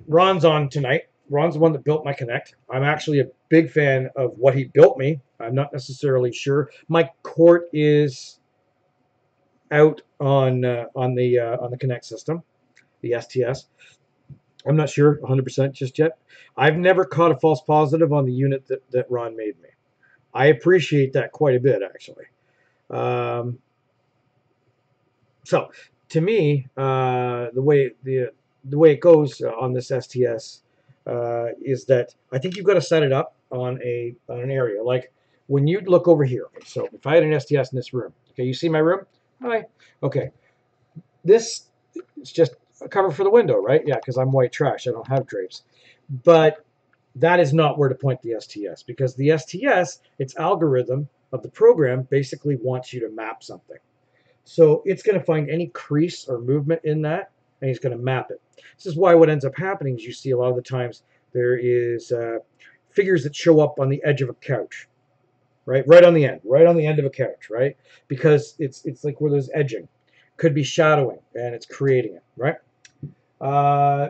Ron's on tonight. Ron's the one that built my kinect. I'm actually a big fan of what he built me. I'm not necessarily sure. My court is out on the kinect system, the STS. I'm not sure 100% just yet. I've never caught a false positive on the unit that Ron made me. I appreciate that quite a bit, actually. So to me, the way it goes on this STS is that I think you've got to set it up on an area. Like when you look over here. So if I had an STS in this room, okay, you see my room? Hi. Okay. This is just a cover for the window, right? Yeah, because I'm white trash. I don't have drapes. But that is not where to point the STS because the STS, its algorithm of the program basically wants you to map something. So it's going to find any crease or movement in that, and he's going to map it. This is why what ends up happening is you see a lot of the times there is figures that show up on the edge of a couch, right on the end of a couch, right? Because it's like where there's edging. Could be shadowing, and it's creating it, right?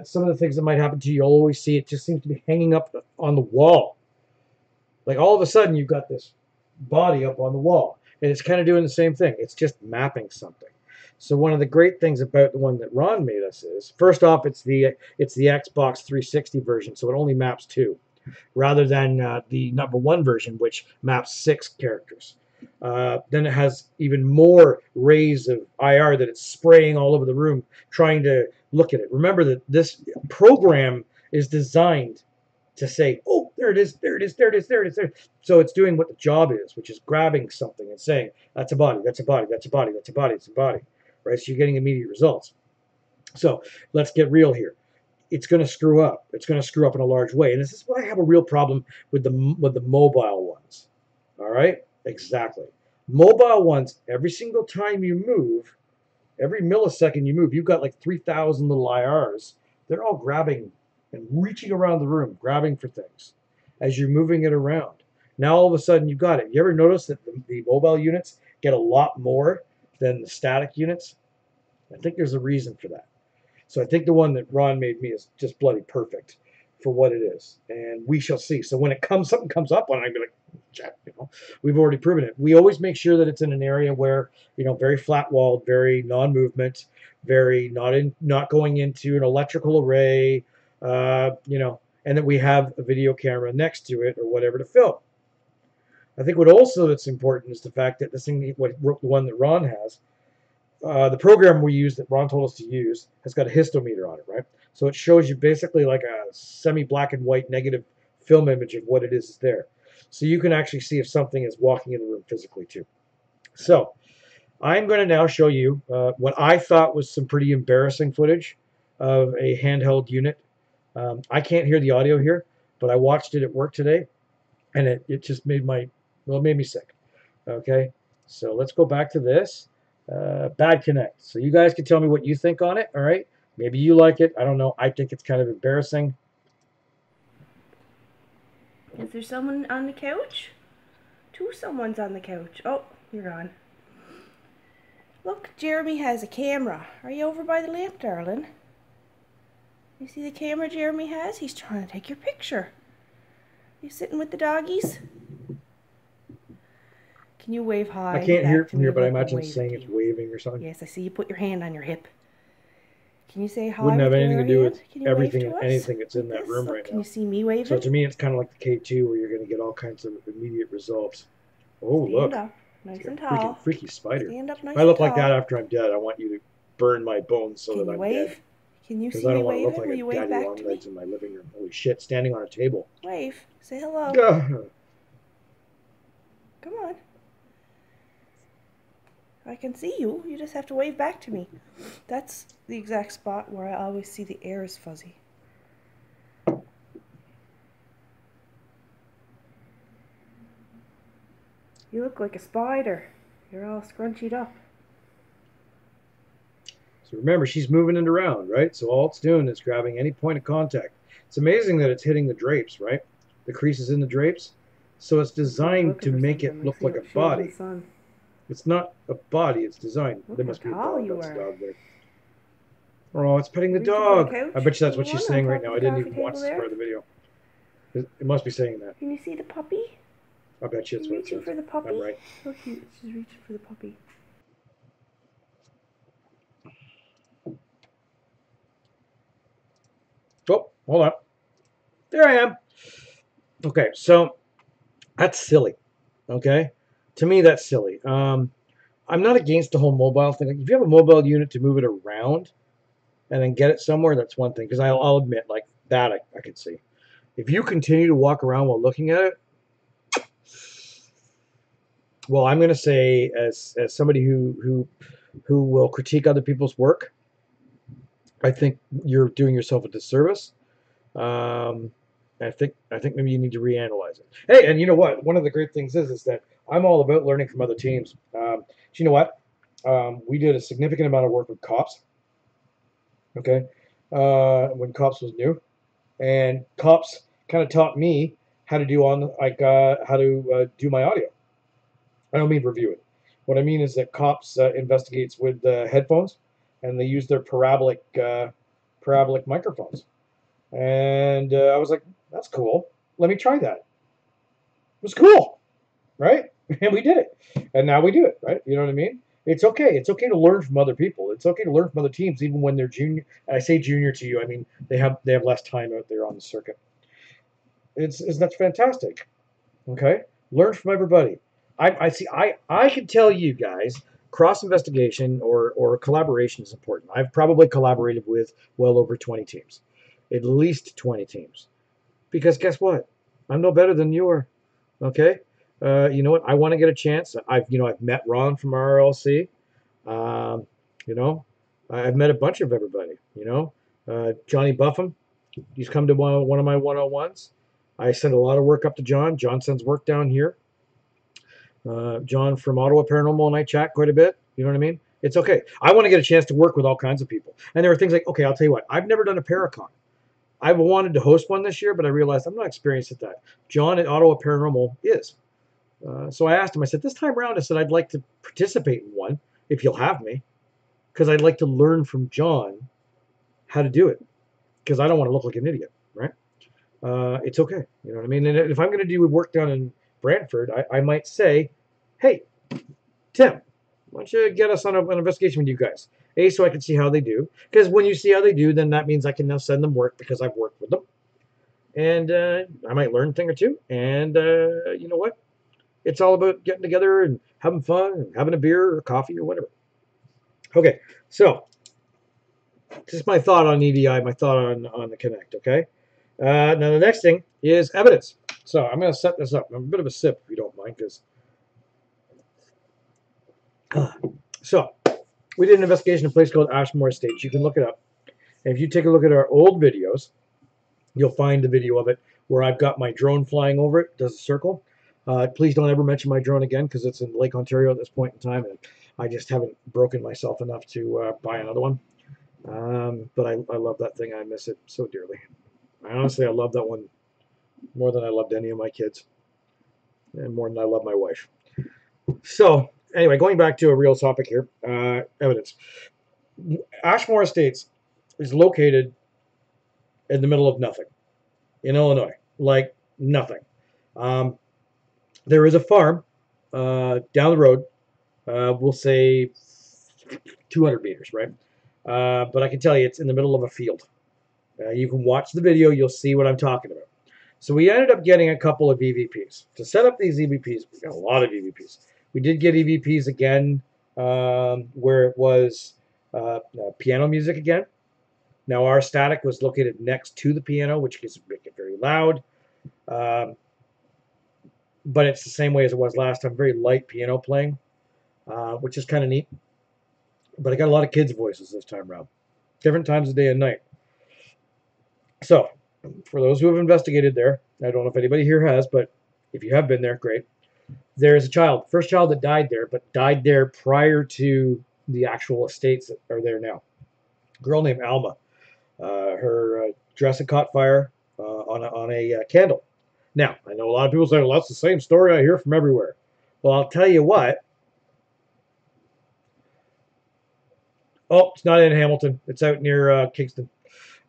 Some of the things that might happen to you, you'll always see it just seems to be hanging up on the wall. Like all of a sudden you've got this body up on the wall. And it's kind of doing the same thing. It's just mapping something. So one of the great things about the one that Ron made us is, first off, it's the Xbox 360 version, so it only maps 2, rather than the #1 version, which maps 6 characters. Then it has even more rays of IR that it's spraying all over the room, trying to look at it. Remember that this program is designed to say, oh, there it is, there it is, there it is, there it is, there. So it's doing what the job is, which is grabbing something and saying, that's a body, that's a body, that's a body, that's a body, it's a body, right? So you're getting immediate results. So let's get real here. It's going to screw up. It's going to screw up in a large way. And this is why I have a real problem with the mobile ones. All right? Exactly. Mobile ones, every single time you move, every millisecond you move, you've got like 3,000 little IRs. They're all grabbing and reaching around the room, grabbing for things as you're moving it around. Now all of a sudden you've got it. You ever notice that the mobile units get a lot more than the static units? I think there's a reason for that. So I think the one that Ron made me is just bloody perfect for what it is. And we shall see. So when something comes up on it, I'd be like, you know, we've already proven it. We always make sure that it's in an area where, you know, very flat walled, very non-movement, very not going into an electrical array, you know, and that we have a video camera next to it or whatever to film. I think what also that's important is the fact that this thing, the one that Ron has, the program we use that Ron told us to use has got a histometer on it, right? So it shows you basically like a semi-black and white negative film image of what it is there. So you can actually see if something is walking in the room physically too. So I'm going to now show you what I thought was some pretty embarrassing footage of a handheld unit. I can't hear the audio here, but I watched it at work today, and it just made it made me sick. Okay, so let's go back to this. Bad kinect. So you guys can tell me what you think on it, all right? Maybe you like it. I don't know. I think it's kind of embarrassing. Is there someone on the couch? Two someone's on the couch. Oh, you're gone. Look, Jeremy has a camera. Are you over by the lamp, darling? You see the camera Jeremy has? He's trying to take your picture. You sitting with the doggies? Can you wave hi? I can't hear it back to from me here, but I like I'm imagine waving saying to it's you? waving or something. Yes, I see you put your hand on your hip. Can you say hi? Wouldn't have with anything your to do hand? with Can you everything wave and to us? anything that's in Like that this? room Look, right can now. you see me waving? So to me, it's kind of like the K2 where you're going to get all kinds of immediate results. Oh, Stand look. up, nice It's a and tall. freaky spider. Stand up nice If I look and like that tall. after I'm dead, I want you to burn my bones so Can that you I'm wave? dead. Can you Because see I me don't want to look waving? like Will a you wave daddy back long to me? legs in my living room. Holy shit, standing on a table. Wave. Say hello. Gah. Come on. I can see you. You just have to wave back to me. That's the exact spot where I always see the air is fuzzy. You look like a spider. You're all scrunchied up. So remember, she's moving it around, right? So all it's doing is grabbing any point of contact. It's amazing that it's hitting the drapes, right? The creases in the drapes. So it's designed to make it look like a body. It's not a body, it's designed. Look There how must be a tall dog. you That's a are. dog there. Oh, it's petting the Reaching for the dog. couch? I bet you that's what The she's one saying on right top now. of I the didn't coffee even watch table this there? part of the video. It must be saying that. Can you see the puppy? I bet you She's it's what it reaching says. for the puppy. I'm right. Look, she's reaching for the puppy. Oh, hold on. There I am. Okay, so that's silly. Okay, to me that's silly. I'm not against the whole mobile thing. Like, if you have a mobile unit to move it around and then get it somewhere, that's one thing. Because I'll admit, like that, I can see. If you continue to walk around while looking at it, well, I'm going to say, as somebody who will critique other people's work, I think you're doing yourself a disservice. I think maybe you need to reanalyze it. Hey, and you know what? One of the great things is that I'm all about learning from other teams. So you know what? We did a significant amount of work with cops. Okay, when cops was new, and cops kind of taught me how to do do my audio. I don't mean review it. What I mean is that cops investigates with headphones, and they use their parabolic microphones. And I was like, that's cool. Let me try that. It was cool, right? And we did it. And now we do it, right? You know what I mean? It's okay. It's okay to learn from other people. It's okay to learn from other teams, even when they're junior. And I say junior to you, I mean they have less time out there on the circuit. That's fantastic. Okay, learn from everybody. I see. I can tell you guys, cross investigation or collaboration is important. I've probably collaborated with well over 20 teams, at least 20 teams, because guess what? I'm no better than you are. Okay, you know what? I want to get a chance. I've met Ron from RLC. Um, you know, I've met a bunch of everybody. Johnny Buffum. He's come to one of my 101s. I send a lot of work up to John. John sends work down here. John from Ottawa Paranormal and I chat quite a bit. You know what I mean? It's okay. I want to get a chance to work with all kinds of people. And there are things like, okay, I'll tell you what. I've never done a Paracon. I've wanted to host one this year, but I realized I'm not experienced at that. John at Ottawa Paranormal is. So I asked him, I said, this time around, I said, I'd like to participate in one if you'll have me, because I'd like to learn from John how to do it, because I don't want to look like an idiot, right? It's okay. You know what I mean? And if I'm going to do work down in Brantford, I might say, hey, Tim, why don't you get us on an investigation with you guys? So I can see how they do. Because when you see how they do, then that means I can now send them work because I've worked with them. And I might learn a thing or two. And you know what? It's all about getting together and having fun and having a beer or coffee or whatever. Okay, so this is my thought on EDI, my thought on the Kinect, okay? Now the next thing is evidence. So I'm going to set this up. I'm a bit of a sip, if you don't mind, because so we did an investigation in a place called Ashmore Estates. You can look it up. And if you take a look at our old videos, you'll find the video of it where I've got my drone flying over it, does a circle. Please don't ever mention my drone again because it's in Lake Ontario at this point in time, and I just haven't broken myself enough to buy another one. But I love that thing. I miss it so dearly. I love that one more than I loved any of my kids, and more than I love my wife. So anyway, going back to a real topic here, evidence. Ashmore Estates is located in the middle of nothing in Illinois, like nothing. Um, there is a farm down the road. We'll say 200 meters, right? But I can tell you, it's in the middle of a field. You can watch the video; you'll see what I'm talking about. So we ended up getting a couple of EVPs. To set up these EVPs, we got a lot of EVPs. We did get EVPs again where it was piano music again. Now our static was located next to the piano, which can make it very loud. Um, but it's the same way as it was last time, very light piano playing, which is kind of neat. But I got a lot of kids' voices this time around, different times of day and night. So, for those who have investigated there, I don't know if anybody here has, but if you have been there, great. There is a child, first child that died there, but died there prior to the actual estates that are there now. A girl named Alma. Her dress had caught fire on a candle. Now, I know a lot of people say, well, that's the same story I hear from everywhere. Well, I'll tell you what. Oh, it's not in Hamilton. It's out near Kingston.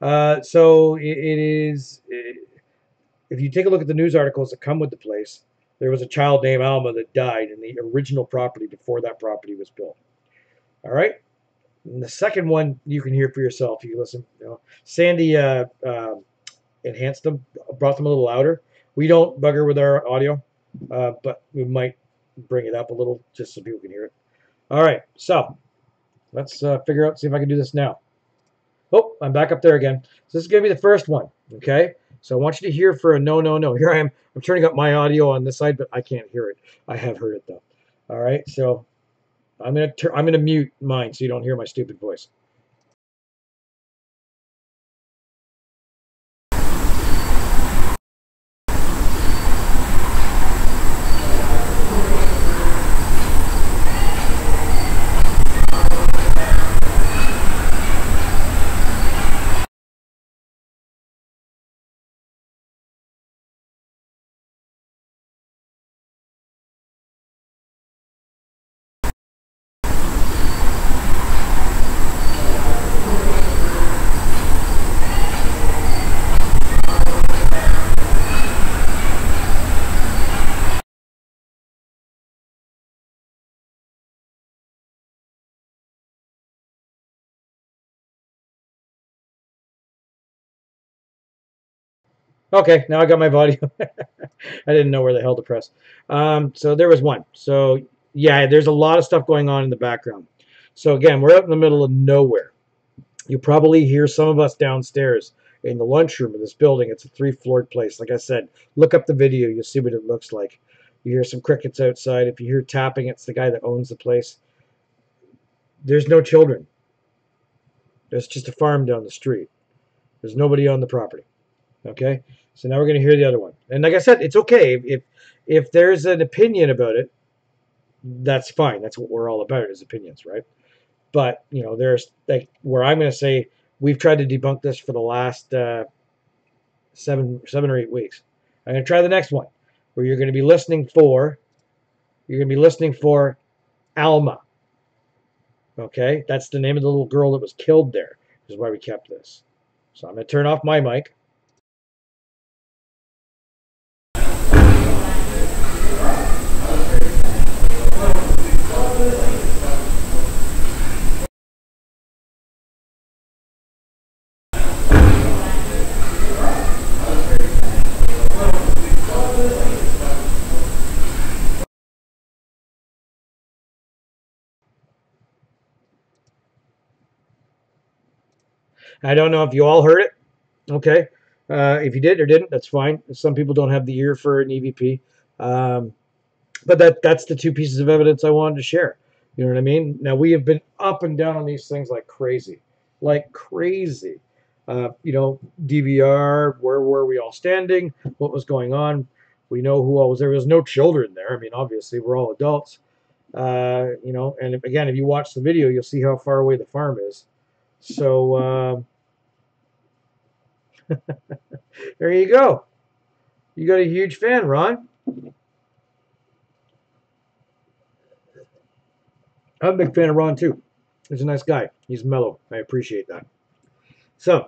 So it is. If you take a look at the news articles that come with the place, there was a child named Alma that died in the original property before that property was built. All right. And the second one you can hear for yourself. You listen. You know, Sandy enhanced them, brought them a little louder. We don't bugger with our audio, but we might bring it up a little just so people can hear it. All right. So let's figure out. See if I can do this now. Oh, I'm back up there again. So this is going to be the first one, okay? So I want you to hear for a no, no, no. Here I am. I'm turning up my audio on this side, but I can't hear it. I have heard it though. All right, so I'm gonna mute mine so you don't hear my stupid voice. Okay, now I got my audio. I didn't know where the hell to press. So there was one. So yeah, there's a lot of stuff going on in the background. So again, we're out in the middle of nowhere. You probably hear some of us downstairs in the lunchroom of this building. It's a 3-floored place. Like I said, look up the video. You'll see what it looks like. You hear some crickets outside. If you hear tapping, it's the guy that owns the place. There's no children. There's just a farm down the street. There's nobody on the property. Okay? So now we're going to hear the other one. And like I said, it's okay. If there's an opinion about it, that's fine. That's what we're all about is opinions, right? But, you know, there's like where I'm going to say we've tried to debunk this for the last 7 or 8 weeks. I'm going to try the next one where you're going to be listening for Alma. Okay? That's the name of the little girl that was killed there. This is why we kept this. So I'm going to turn off my mic. I don't know if you all heard it. Okay. If you did or didn't, that's fine. Some people don't have the ear for an EVP. But that's the 2 pieces of evidence I wanted to share. You know what I mean? Now, we have been up and down on these things like crazy. Like crazy. You know, DVR, where were we all standing? What was going on? We know who all was there. There was no children there. I mean, obviously, we're all adults. You know, and again, if you watch the video, you'll see how far away the farm is. So, there you go. You got a huge fan, Ron. I'm a big fan of Ron too. He's a nice guy. He's mellow. I appreciate that. So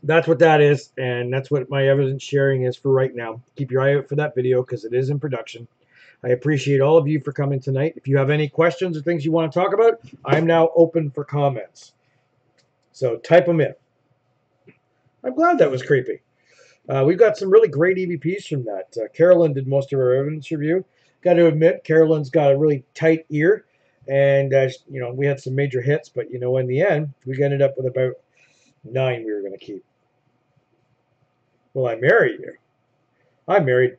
that's what that is, and that's what my evidence sharing is for right now. Keep your eye out for that video because it is in production. I appreciate all of you for coming tonight. If you have any questions or things you want to talk about, I'm now open for comments. So type them in. I'm glad that was creepy. We've got some really great EVPs from that. Carolyn did most of our evidence review. Got to admit, Carolyn's got a really tight ear, and you know, we had some major hits, but you know, in the end, we ended up with about 9 we were going to keep. Will I marry you? I'm married.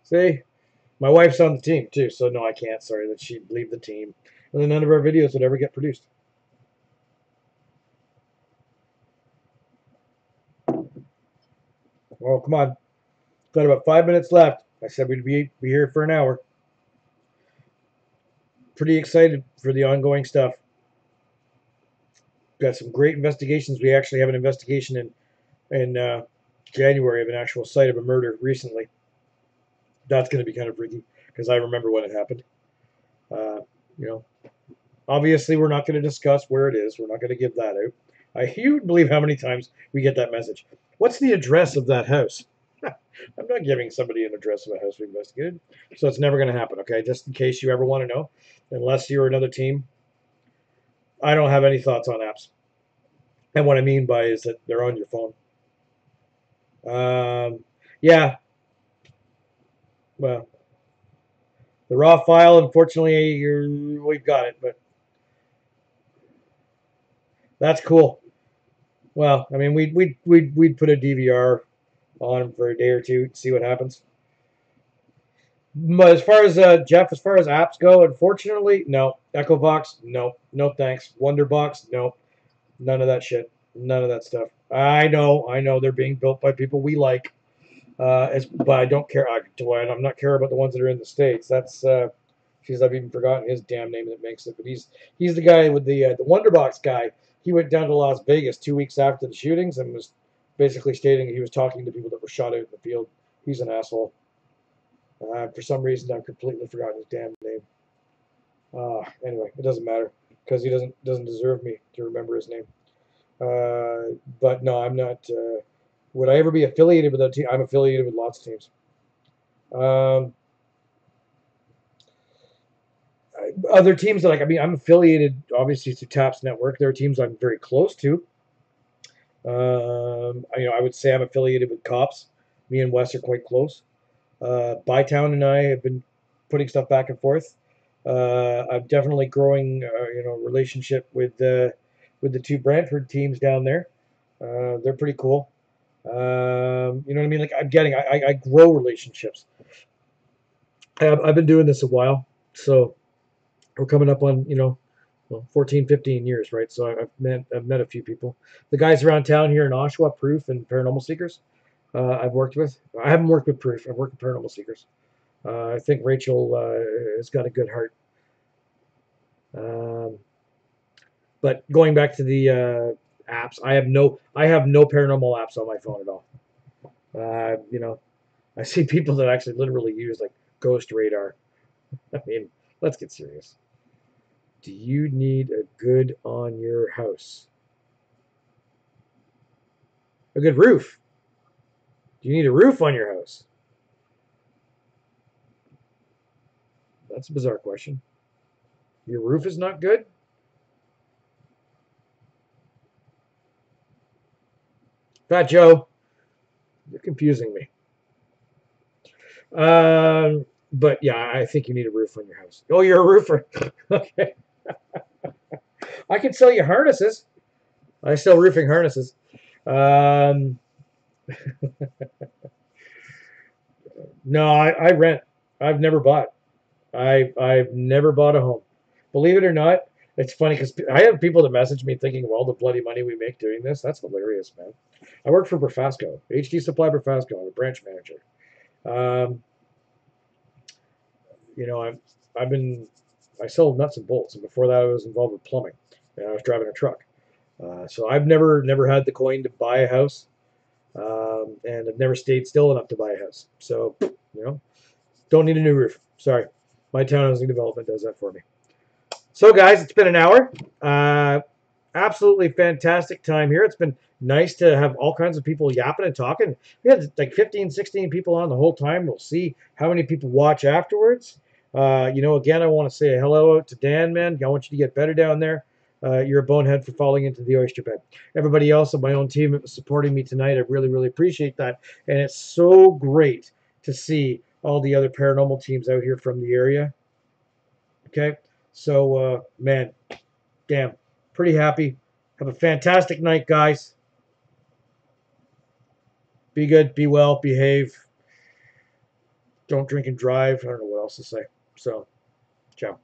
See, my wife's on the team too, so no, I can't. Sorry that she'd leave the team, and then none of our videos would ever get produced. Oh, come on. Got about 5 minutes left. I said we'd be here for an hour. Pretty excited for the ongoing stuff. Got some great investigations. We actually have an investigation in January of an actual site of a murder recently. That's going to be kind of freaky because I remember when it happened. You know, obviously we're not going to discuss where it is. We're not going to give that out. You would believe how many times we get that message. What's the address of that house? I'm not giving somebody an address of a house we investigated, so it's never going to happen. Okay, just in case you ever want to know, unless you're another team, I don't have any thoughts on apps. And what I mean by is that they're on your phone. Yeah. Well, the raw file, unfortunately, we've got it, but that's cool. Well, I mean, we'd put a DVR on for a day or two, see what happens. But as far as Jeff, as far as apps go, unfortunately, no. EchoVox, no, no thanks. Wonderbox, no, none of that shit, none of that stuff. I know, they're being built by people we like, but I don't care. I'm not care about the ones that are in the States. That's geez, I've even forgotten his damn name that makes it. But he's the guy with the Wonderbox guy. He went down to Las Vegas 2 weeks after the shootings and was basically stating he was talking to people that were shot out in the field. He's an asshole. For some reason, I've completely forgotten his damn name. Anyway, it doesn't matter because he doesn't deserve me to remember his name. But no, I'm not. Would I ever be affiliated with a team? I'm affiliated with lots of teams. Other teams that I'm affiliated obviously through CHAPS Network. There are teams I'm very close to. I would say I'm affiliated with Cops. Me and Wes are quite close. Bytown and I have been putting stuff back and forth. I'm definitely growing, relationship with the two Brantford teams down there. They're pretty cool. You know what I mean? Like I grow relationships. I've been doing this a while, so we're coming up on 14, 15 years, right? So I've met a few people. The guys around town here in Oshawa, Proof and Paranormal Seekers, I've worked with. I haven't worked with Proof. I've worked with Paranormal Seekers. I think Rachel has got a good heart. But going back to the apps, I have no paranormal apps on my phone at all. I see people that actually literally use like Ghost Radar. I mean, let's get serious. Do you need a good on your house? A good roof? Do you need a roof on your house? That's a bizarre question. Your roof is not good? Fat Joe, you're confusing me. But yeah, I think you need a roof on your house. Oh, you're a roofer. Okay. I can sell you harnesses. I sell roofing harnesses. No, I rent. I've never bought. I've never bought a home. Believe it or not, it's funny because I have people that message me thinking of all the bloody money we make doing this. That's hilarious, man. I work for Brafasco, HD Supply Brafasco. I'm a branch manager. I sell nuts and bolts, and before that, I was involved with plumbing, and I was driving a truck. So I've never had the coin to buy a house. And I've never stayed still enough to buy a house. So, don't need a new roof. Sorry. My townhousing development does that for me. So, guys, it's been an hour. Absolutely fantastic time here. It's been nice to have all kinds of people yapping and talking. We had like 15, 16 people on the whole time. We'll see how many people watch afterwards. Again, I want to say a hello to Dan, man. I want you to get better down there. You're a bonehead for falling into the oyster bed. Everybody else on my own team that was supporting me tonight, I really, really appreciate that. And it's so great to see all the other paranormal teams out here from the area. Okay, so man, damn, pretty happy. Have a fantastic night, guys. Be good, be well, behave. Don't drink and drive. I don't know what else to say. So, ciao.